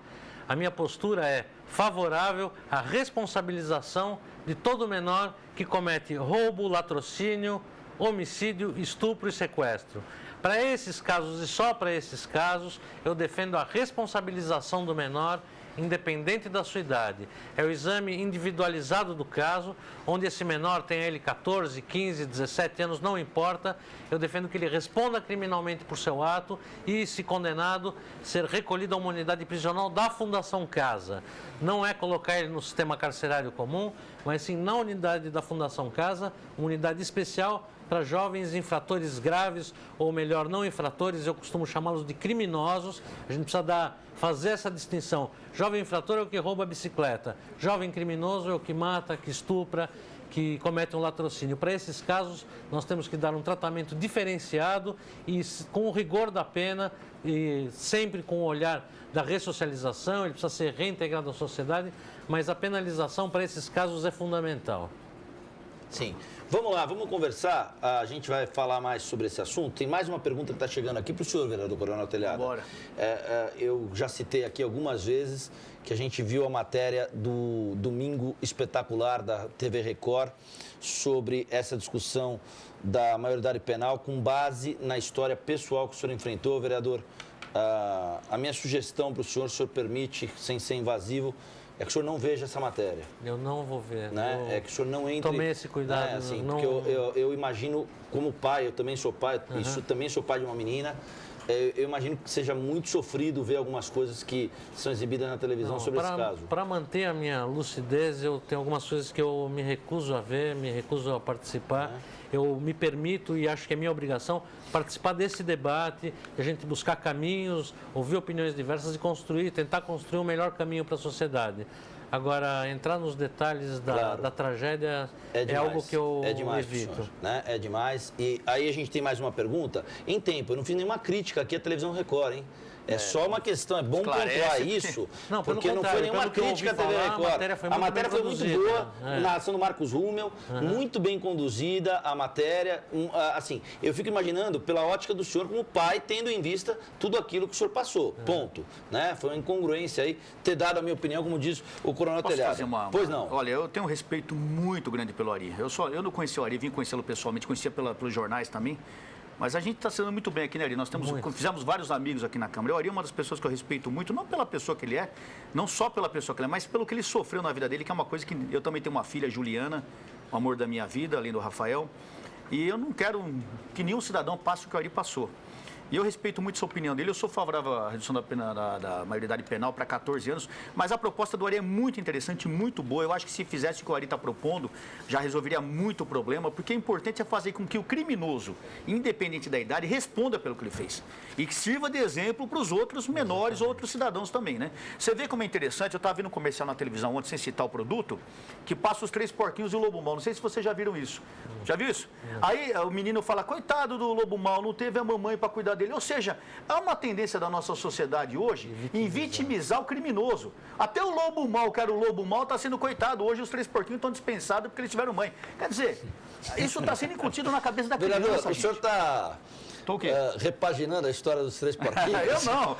A minha postura é favorável à responsabilização de todo menor que comete roubo, latrocínio, homicídio, estupro e sequestro. Para esses casos e só para esses casos, eu defendo a responsabilização do menor, independente da sua idade. É o exame individualizado do caso, onde esse menor tenha ele 14, 15, 17 anos, não importa. Eu defendo que ele responda criminalmente por seu ato e, se condenado, ser recolhido a uma unidade prisional da Fundação Casa. Não é colocar ele no sistema carcerário comum, mas sim na unidade da Fundação Casa, uma unidade especial para jovens infratores graves, ou melhor, não infratores, eu costumo chamá-los de criminosos. A gente precisa fazer essa distinção. Jovem infrator é o que rouba a bicicleta, jovem criminoso é o que mata, que estupra, que comete um latrocínio. Para esses casos, nós temos que dar um tratamento diferenciado e com o rigor da pena e sempre com o olhar da ressocialização. Ele precisa ser reintegrado à sociedade, mas a penalização para esses casos é fundamental. Sim. Vamos lá, vamos conversar. A gente vai falar mais sobre esse assunto. Tem mais uma pergunta que está chegando aqui para o senhor, vereador Coronel Telhada. Bora. Eu já citei aqui algumas vezes que a gente viu a matéria do Domingo Espetacular da TV Record sobre essa discussão da maioridade penal com base na história pessoal que o senhor enfrentou, vereador. A minha sugestão para o senhor permite, sem ser invasivo, é que o senhor não veja essa matéria. Eu não vou ver. Né? É que o senhor não entre... Tomei esse cuidado. Né? Assim, não... Porque eu imagino, como pai, eu também sou pai, isso também sou pai de uma menina, eu imagino que seja muito sofrido ver algumas coisas que são exibidas na televisão sobre esse caso. Para manter a minha lucidez, eu tenho algumas coisas que eu me recuso a ver, me recuso a participar. Eu me permito, e acho que é minha obrigação, participar desse debate, a gente buscar caminhos, ouvir opiniões diversas e tentar construir um melhor caminho para a sociedade. Agora, entrar nos detalhes da tragédia é algo que eu evito. Senhor, né? É demais. E aí a gente tem mais uma pergunta. Em tempo, eu não fiz nenhuma crítica aqui à televisão Record, hein? É só uma questão, é bom pontuar isso, não, porque não foi nenhuma crítica à TV Record. A matéria foi muito boa, narração do Marcos Rummel, muito bem conduzida a matéria. Assim, eu fico imaginando pela ótica do senhor como pai, tendo em vista tudo aquilo que o senhor passou, ponto. Né? Foi uma incongruência aí ter dado a minha opinião, como diz o Coronel Telhado. Pois não. Olha, eu tenho um respeito muito grande pelo Ari. Eu não conheci o Ari, vim conhecê-lo pessoalmente, conhecia pelos jornais também. Mas a gente está sendo muito bem aqui, né, Ari? Nós fizemos vários amigos aqui na Câmara. O Ari é uma das pessoas que eu respeito muito, não pela pessoa que ele é, não só pela pessoa que ele é, mas pelo que ele sofreu na vida dele, que é uma coisa que eu também tenho uma filha, Juliana, o amor da minha vida, além do Rafael. E eu não quero que nenhum cidadão passe o que o Ari passou. E eu respeito muito essa opinião dele. Eu sou favorável à redução da pena da maioridade penal para 14 anos, mas a proposta do Ari é muito interessante, muito boa. Eu acho que se fizesse o que o Ari está propondo, já resolveria muito o problema, porque o importante é fazer com que o criminoso, independente da idade, responda pelo que ele fez. E que sirva de exemplo para os outros menores ou outros cidadãos também, né? Você vê como é interessante, eu estava vendo um comercial na televisão ontem, sem citar o produto, que passa os 3 porquinhos e o lobo mau. Não sei se vocês já viram isso. Já viu isso? Aí o menino fala, coitado do lobo mau, não teve a mamãe para cuidar dele. Ou seja, há uma tendência da nossa sociedade hoje em vitimizar o criminoso. Até o lobo mau, que era o lobo mau, está sendo coitado. Hoje os 3 porquinhos estão dispensados porque eles tiveram mãe. Quer dizer, isso está sendo incutido na cabeça da criança. Vereador, o senhor está repaginando a história dos 3 porquinhos? Eu não.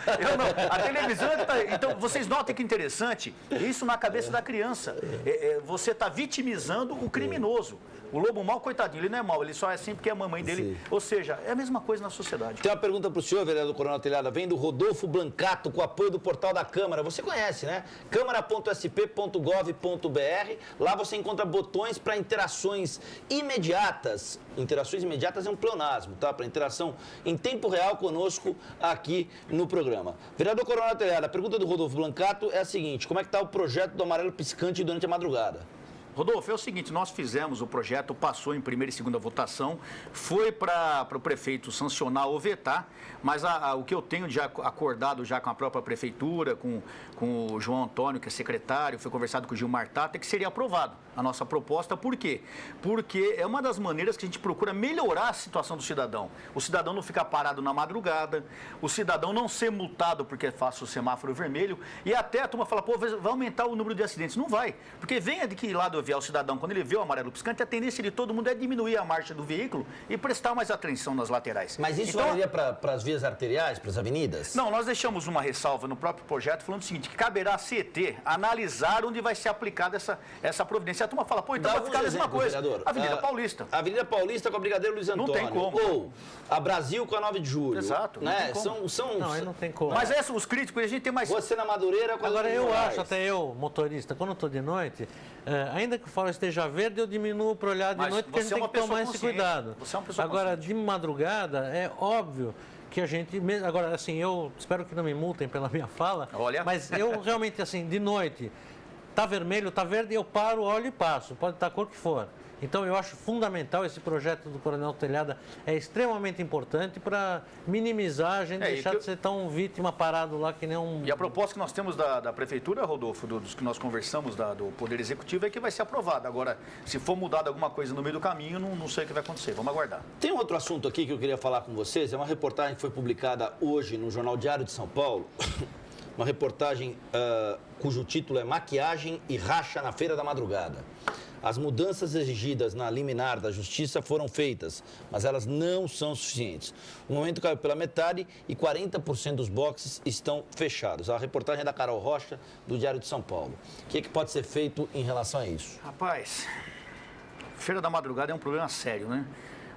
A televisão Então, vocês notem que interessante, isso na cabeça da criança. Você está vitimizando o criminoso. O lobo mau, coitadinho, ele não é mau, ele só é assim porque é a mamãe dele. Sim. Ou seja, é a mesma coisa na sociedade. Tem uma pergunta para o senhor, vereador Coronel Telhada. Vem do Rodolfo Blancato, com apoio do portal da Câmara. Você conhece, né? câmara.sp.gov.br. Lá você encontra botões para interações imediatas. Interações imediatas é um pleonasmo, tá? Para interação em tempo real conosco aqui no programa. Vereador Coronel Telhada, a pergunta do Rodolfo Blancato é a seguinte: como é que está o projeto do amarelo piscante durante a madrugada? Rodolfo, é o seguinte, nós fizemos o projeto, passou em primeira e segunda votação, foi para o prefeito sancionar ou vetar, mas o que eu tenho já acordado já com a própria prefeitura, com o João Antônio, que é secretário, foi conversado com o Gilmar Tata, é que seria aprovado a nossa proposta. Por quê? Porque é uma das maneiras que a gente procura melhorar a situação do cidadão. O cidadão não ficar parado na madrugada, o cidadão não ser multado porque faça o semáforo vermelho, e até a turma fala, pô, vai aumentar o número de acidentes. Não vai, porque venha de que lado vier o cidadão, quando ele vê o amarelo piscante, a tendência de todo mundo é diminuir a marcha do veículo e prestar mais atenção nas laterais. Mas isso valeria para as vias arteriais, para as avenidas? Não, nós deixamos uma ressalva no próprio projeto falando o seguinte, que caberá à CET analisar onde vai ser aplicada essa providência. A turma fala, pô, então vai ficar a mesma coisa. Vereador. Avenida Paulista. Avenida Paulista com a Brigadeiro Luiz Antônio. Não tem como. Ou a Brasil com a 9 de julho. Exato. Né? Não, aí não tem como. Mas os críticos, a gente tem mais... Você na Madureira com a Agora, eu acho, até eu, motorista, quando eu estou de noite, ainda que o farol esteja verde, eu diminuo para olhar de noite, porque a gente tem que tomar esse cuidado. Você é uma pessoa Agora, consciente. de madrugada, é óbvio que a gente... Agora, assim, eu espero que não me multem pela minha fala, olha. Mas eu realmente, assim, de noite, tá vermelho, tá verde, eu paro, olho e passo. Pode estar a cor que for. Então, eu acho fundamental esse projeto do Coronel Telhada, é extremamente importante para minimizar a gente deixar de ser tão vítima parado lá que nem um... E a proposta que nós temos da Prefeitura, Rodolfo, dos que nós conversamos do Poder Executivo, é que vai ser aprovada. Agora, se for mudada alguma coisa no meio do caminho, não sei o que vai acontecer. Vamos aguardar. Tem um outro assunto aqui que eu queria falar com vocês. É uma reportagem que foi publicada hoje no Jornal Diário de São Paulo. Uma reportagem cujo título é Maquiagem e Racha na Feira da Madrugada. As mudanças exigidas na liminar da Justiça foram feitas, mas elas não são suficientes. O momento caiu pela metade e 40% dos boxes estão fechados. A reportagem é da Carol Rocha, do Diário de São Paulo. O que pode ser feito em relação a isso? Rapaz, Feira da Madrugada é um problema sério, né?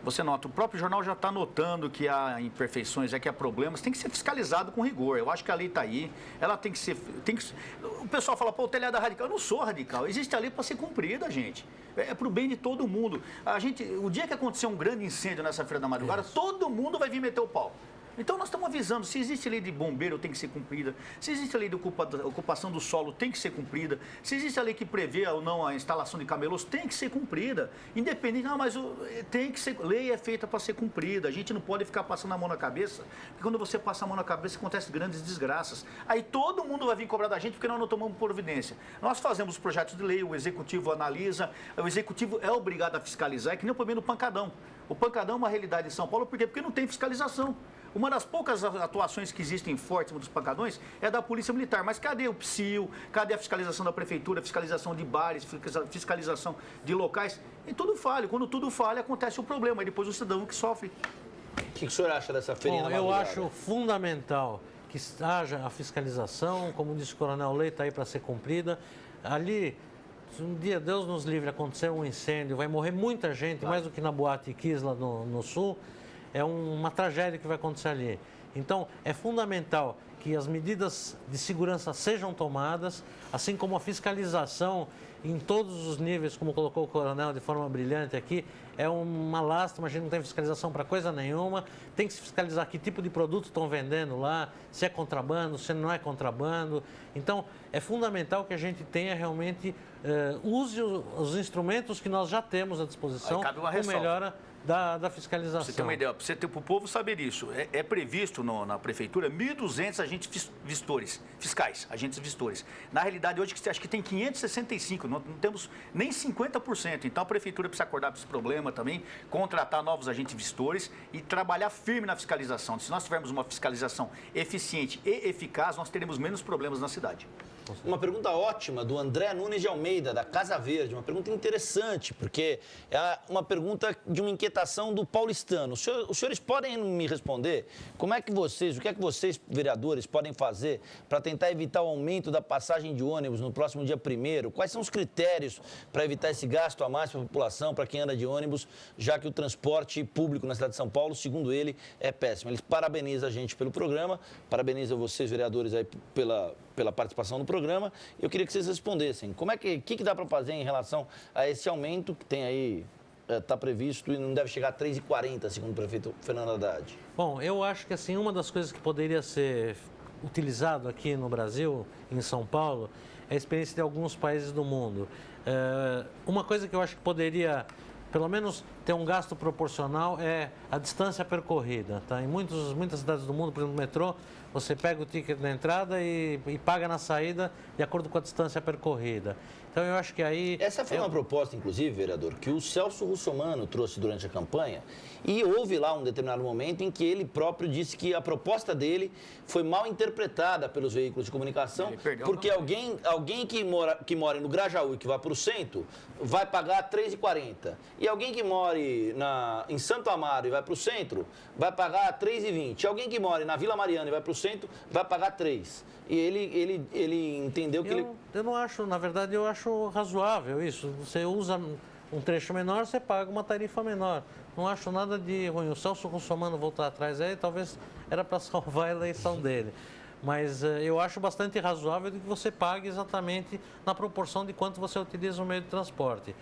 você nota, o próprio jornal já está notando que há imperfeições, que há problemas, tem que ser fiscalizado com rigor. Eu acho que a lei está aí, ela tem que ser... O pessoal fala, pô, o telhado é radical. Eu não sou radical, existe a lei para ser cumprida, gente. É para o bem de todo mundo. O dia que acontecer um grande incêndio nessa Feira da Madrugada, todo mundo vai vir meter o pau. Então, nós estamos avisando, se existe lei de bombeiro, tem que ser cumprida. Se existe a lei de ocupação do solo, tem que ser cumprida. Se existe a lei que prevê ou não a instalação de camelôs, tem que ser cumprida. Independente, não, mas tem que ser, lei é feita para ser cumprida. A gente não pode ficar passando a mão na cabeça, porque quando você passa a mão na cabeça, acontecem grandes desgraças. Aí todo mundo vai vir cobrar da gente porque nós não tomamos providência. Nós fazemos projetos de lei, o Executivo analisa, o Executivo é obrigado a fiscalizar, é que nem o problema do Pancadão. O Pancadão é uma realidade em São Paulo, por quê? Porque não tem fiscalização. Uma das poucas atuações que existem fortes dos pancadões é da Polícia Militar. Mas cadê o PSIL? Cadê a fiscalização da Prefeitura, fiscalização de bares, fiscalização de locais? E tudo falha. Quando tudo falha, acontece o problema. E depois o cidadão que sofre. O que o senhor acha dessa feirinha da Eu madrugada? acho fundamental que haja a fiscalização, como disse o Coronel Lei, está aí para ser cumprida. Ali, se um dia, Deus nos livre, acontecer um incêndio, vai morrer muita gente, mais do que na Boate Kiss lá no Sul. É uma tragédia que vai acontecer ali. Então, é fundamental que as medidas de segurança sejam tomadas, assim como a fiscalização em todos os níveis, como colocou o Coronel de forma brilhante aqui. É uma lástima, a gente não tem fiscalização para coisa nenhuma. Tem que se fiscalizar que tipo de produto estão vendendo lá, se é contrabando, se não é contrabando. Então, é fundamental que a gente tenha realmente, use os instrumentos que nós já temos à disposição com melhora da fiscalização. Você tem uma ideia, para o povo saber isso, é previsto na Prefeitura 1.200 agentes fiscais, agentes vistores. Na realidade, hoje, acho que tem 565, não temos nem 50%. Então, a Prefeitura precisa acordar para esse problema também, contratar novos agentes vistores e trabalhar firme na fiscalização. Se nós tivermos uma fiscalização eficiente e eficaz, nós teremos menos problemas na cidade. Uma pergunta ótima do André Nunes de Almeida, da Casa Verde. Uma pergunta interessante, porque é uma pergunta de uma inquietação do paulistano. Os senhores podem me responder o que é que vocês, vereadores, podem fazer para tentar evitar o aumento da passagem de ônibus no próximo dia 1º? Quais são os critérios para evitar esse gasto a mais para a população, para quem anda de ônibus, já que o transporte público na cidade de São Paulo, segundo ele, é péssimo? Ele parabeniza a gente pelo programa, parabeniza vocês, vereadores, aí pela participação no programa. Eu queria que vocês respondessem. O que dá para fazer em relação a esse aumento que tem aí, está previsto e não deve chegar a 3,40, segundo o prefeito Fernando Haddad? Bom, eu acho que assim, uma das coisas que poderia ser utilizado aqui no Brasil, em São Paulo, é a experiência de alguns países do mundo. Uma coisa que eu acho que poderia, pelo menos, ter um gasto proporcional é a distância percorrida. Tá? Em muitas cidades do mundo, por exemplo, no metrô, você pega o ticket na entrada e paga na saída de acordo com a distância percorrida. Então, eu acho que aí... Essa foi uma proposta, inclusive, vereador, que o Celso Russomano trouxe durante a campanha, e houve lá um determinado momento em que ele próprio disse que a proposta dele foi mal interpretada pelos veículos de comunicação, porque alguém que mora no Grajaú e que vai para o centro vai pagar R$ 3,40. E alguém que mora em Santo Amaro e vai para o centro vai pagar R$ 3,20. E alguém que mora na Vila Mariana e vai para o centro vai pagar R$ 3. E ele entendeu que Eu não acho, na verdade, eu acho razoável isso. Você usa um trecho menor, você paga uma tarifa menor. Não acho nada de ruim. O Celso Russomano voltar atrás aí, talvez era para salvar a eleição dele. Mas eu acho bastante razoável que você pague exatamente na proporção de quanto você utiliza o meio de transporte.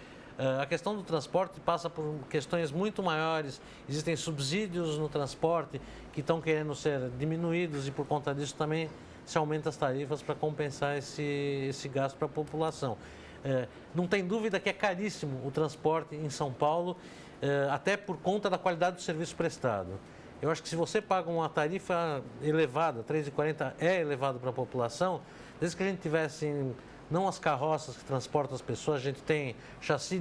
A questão do transporte passa por questões muito maiores. Existem subsídios no transporte que estão querendo ser diminuídos e por conta disso também se aumenta as tarifas para compensar esse gasto para a população. Não tem dúvida que é caríssimo o transporte em São Paulo, até por conta da qualidade do serviço prestado. Eu acho que se você paga uma tarifa elevada, R$ 3,40 é elevado para a população, desde que a gente tivesse não as carroças que transportam as pessoas, a gente tem chassi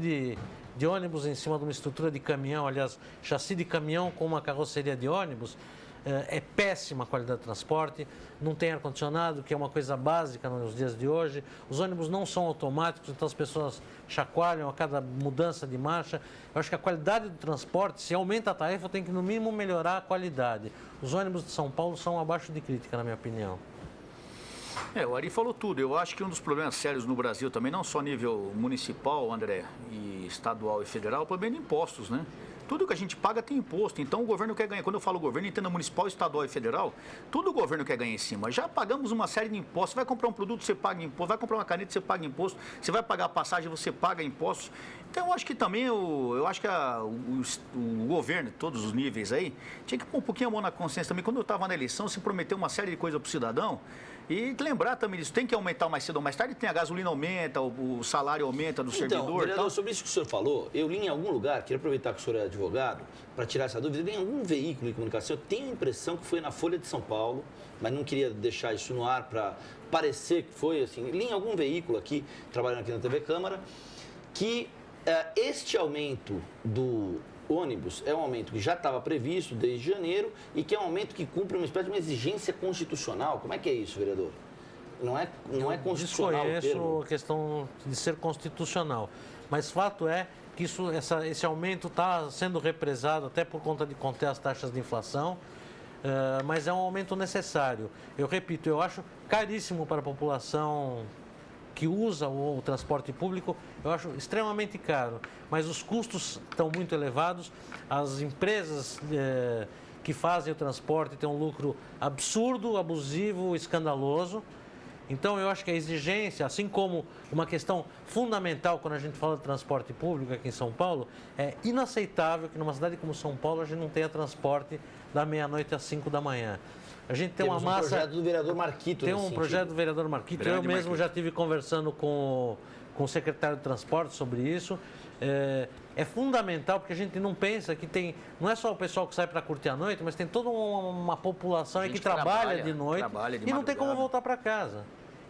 de ônibus em cima de uma estrutura de caminhão, aliás, chassi de caminhão com uma carroceria de ônibus. É péssima a qualidade do transporte, não tem ar-condicionado, que é uma coisa básica nos dias de hoje. Os ônibus não são automáticos, então as pessoas chacoalham a cada mudança de marcha. Eu acho que a qualidade do transporte, se aumenta a tarifa, tem que no mínimo melhorar a qualidade. Os ônibus de São Paulo são abaixo de crítica, na minha opinião. O Ari falou tudo. Eu acho que um dos problemas sérios no Brasil também, não só a nível municipal, André, e estadual e federal, é o problema de impostos, né? Tudo que a gente paga tem imposto. Então o governo quer ganhar. Quando eu falo governo, entenda municipal, estadual e federal, tudo o governo quer ganhar em cima. Já pagamos uma série de impostos. Você vai comprar um produto, você paga imposto. Vai comprar uma caneta, você paga imposto. Você vai pagar a passagem, você paga impostos. Então eu acho que também eu acho que o governo, todos os níveis aí, tinha que pôr um pouquinho a mão na consciência também. Quando eu estava na eleição, se prometeu uma série de coisas para o cidadão. E lembrar também disso, tem que aumentar mais cedo ou mais tarde, tem a gasolina aumenta, o salário aumenta do servidor. Vereador, sobre isso que o senhor falou, eu li em algum lugar, queria aproveitar que o senhor é advogado, para tirar essa dúvida, em algum veículo de comunicação, eu tenho a impressão que foi na Folha de São Paulo, mas não queria deixar isso no ar para parecer que foi assim, li em algum veículo aqui, trabalhando aqui na TV Câmara, que este aumento do ônibus é um aumento que já estava previsto desde janeiro e que é um aumento que cumpre uma espécie de uma exigência constitucional. Como é que é isso, vereador? Não é constitucional o termo? Desconheço a questão de ser constitucional, mas fato é que esse aumento está sendo represado até por conta de conter as taxas de inflação, mas é um aumento necessário. Eu repito, eu acho caríssimo para a população que usa o transporte público, eu acho extremamente caro, mas os custos estão muito elevados, as empresas que fazem o transporte têm um lucro absurdo, abusivo, escandaloso. Então eu acho que a exigência, assim como uma questão fundamental quando a gente fala de transporte público aqui em São Paulo, é inaceitável que numa cidade como São Paulo a gente não tenha transporte da meia-noite às 5 da manhã. A gente tem uma massa. Tem um projeto do vereador Marquito. Tem um projeto do vereador Marquito. Eu mesmo já estive conversando com o secretário de Transporte sobre isso. É fundamental porque a gente não pensa que tem. Não é só o pessoal que sai para curtir a noite, mas tem toda uma população aí que trabalha de noite e não tem como voltar para casa.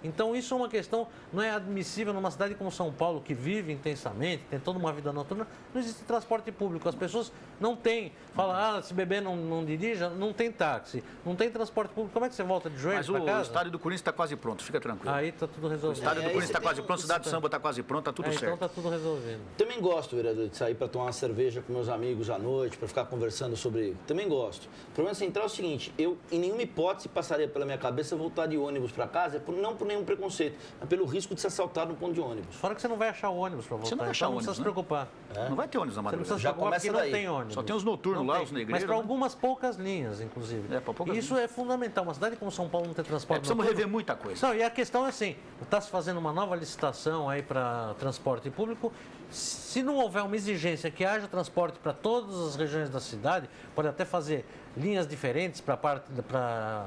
Então, isso é uma questão, não é admissível numa cidade como São Paulo, que vive intensamente, tem toda uma vida noturna, não existe transporte público. As pessoas não têm, falam, se beber não dirija, não tem táxi, não tem transporte público, como é que você volta de joelhos para casa? Mas o estádio do Corinthians está quase pronto, fica tranquilo. Aí está tudo resolvido. O estádio do Corinthians está quase pronto, a cidade do Samba está quase pronta, está tudo certo. Então está tudo resolvido. Também gosto, vereador, de sair para tomar uma cerveja com meus amigos à noite, para ficar conversando sobre... Também gosto. O problema central é o seguinte, eu em nenhuma hipótese passaria pela minha cabeça voltar de ônibus para casa, não por nenhum preconceito, mas pelo risco de ser assaltado no ponto de ônibus. Fora que você não vai achar ônibus para voltar, você não vai achar então ônibus, não precisa se preocupar. Não vai ter ônibus na madrugada. Já começa porque daí. Não tem ônibus. Só tem os noturnos lá, os negreiros. Mas para algumas poucas linhas, inclusive. Isso é fundamental. Uma cidade como São Paulo não ter transporte precisamos rever muita coisa. Não, e a questão é assim, está se fazendo uma nova licitação aí para transporte público. Se não houver uma exigência que haja transporte para todas as regiões da cidade, pode até fazer linhas diferentes para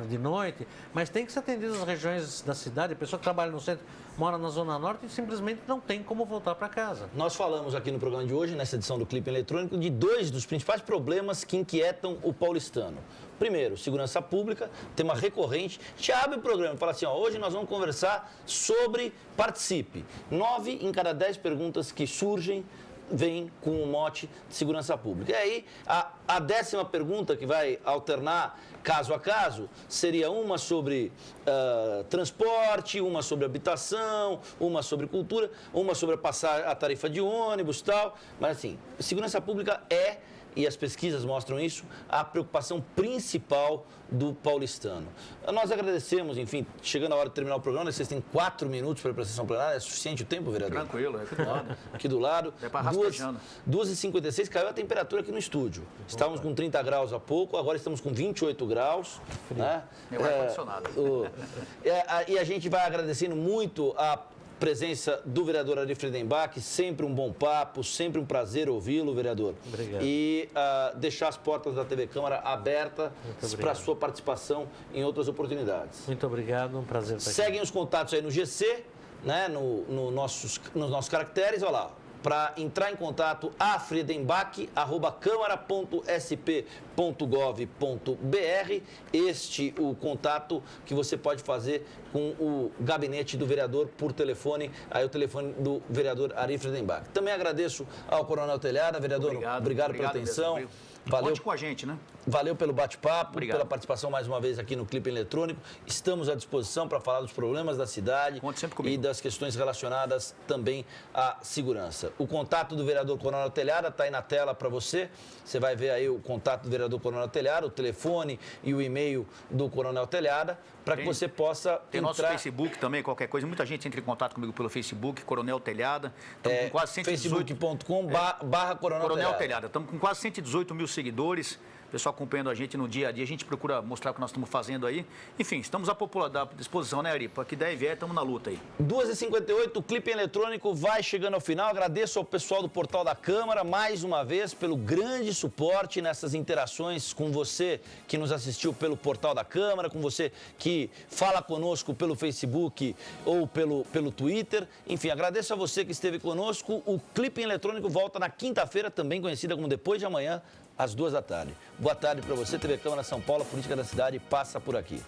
de noite, mas tem que ser atendido as regiões da cidade. A pessoa que trabalha no centro, mora na Zona Norte e simplesmente não tem como voltar para casa. Nós falamos aqui no programa de hoje, nessa edição do Clipe Eletrônico, de dois dos principais problemas que inquietam o paulistano. Primeiro, segurança pública, tema recorrente. A gente abre o programa e fala assim, hoje nós vamos conversar sobre participe. 9 em cada 10 perguntas que surgem vem com o mote de segurança pública. E aí, a 10ª pergunta, que vai alternar caso a caso, seria uma sobre transporte, uma sobre habitação, uma sobre cultura, uma sobre a tarifa de ônibus e tal. Mas, assim, segurança pública e as pesquisas mostram isso, a preocupação principal do paulistano. Nós agradecemos, enfim, chegando a hora de terminar o programa, vocês têm 4 minutos para a sessão plenária, é suficiente o tempo, vereador? Tranquilo, é aqui do lado. Aqui do lado. É para raspejando. 2h56, caiu a temperatura aqui no estúdio. Estávamos com 30 graus há pouco, agora estamos com 28 graus. Né? Meu ar-condicionado. E a gente vai agradecendo muito a presença do vereador Ari Friedenbach, sempre um bom papo, sempre um prazer ouvi-lo, vereador. Obrigado. E deixar as portas da TV Câmara abertas para a sua participação em outras oportunidades. Muito obrigado, um prazer estar aqui. Seguem os contatos aí no GC, né, nos nossos caracteres, olha lá. Para entrar em contato, afriedenbach@câmara.sp.gov.br. Este o contato que você pode fazer com o gabinete do vereador por telefone, aí o telefone do vereador Ari Friedenbach. Também agradeço ao Coronel Telhada, vereador, obrigado pela atenção. Valeu. Conte com a gente, né? Valeu pelo bate-papo, Obrigado. pela participação mais uma vez aqui no Clipe Eletrônico. Estamos à disposição para falar dos problemas da cidade Conte sempre comigo. e das questões relacionadas também à segurança. O contato do vereador Coronel Telhada está aí na tela para você. Você vai ver aí o contato do vereador Coronel Telhada, o telefone e o e-mail do Coronel Telhada, para que você possa Tem nosso entrar... Facebook também, qualquer coisa. Muita gente entra em contato comigo pelo Facebook, Coronel Telhada. Estamos com quase 118... facebook.com/Coronel Telhada. Estamos com quase 118 mil seguidores. O pessoal acompanhando a gente no dia a dia. A gente procura mostrar o que nós estamos fazendo aí. Enfim, estamos à disposição, né, Ari? Para que der e vier, estamos na luta aí. 2h58, o Clipe Eletrônico vai chegando ao final. Agradeço ao pessoal do Portal da Câmara, mais uma vez, pelo grande suporte nessas interações com você que nos assistiu pelo Portal da Câmara, com você que fala conosco pelo Facebook ou pelo Twitter. Enfim, agradeço a você que esteve conosco. O Clipe Eletrônico volta na quinta-feira, também conhecida como Depois de Amanhã, às 2h. Boa tarde para você, TV Câmara São Paulo, a política da cidade passa por aqui.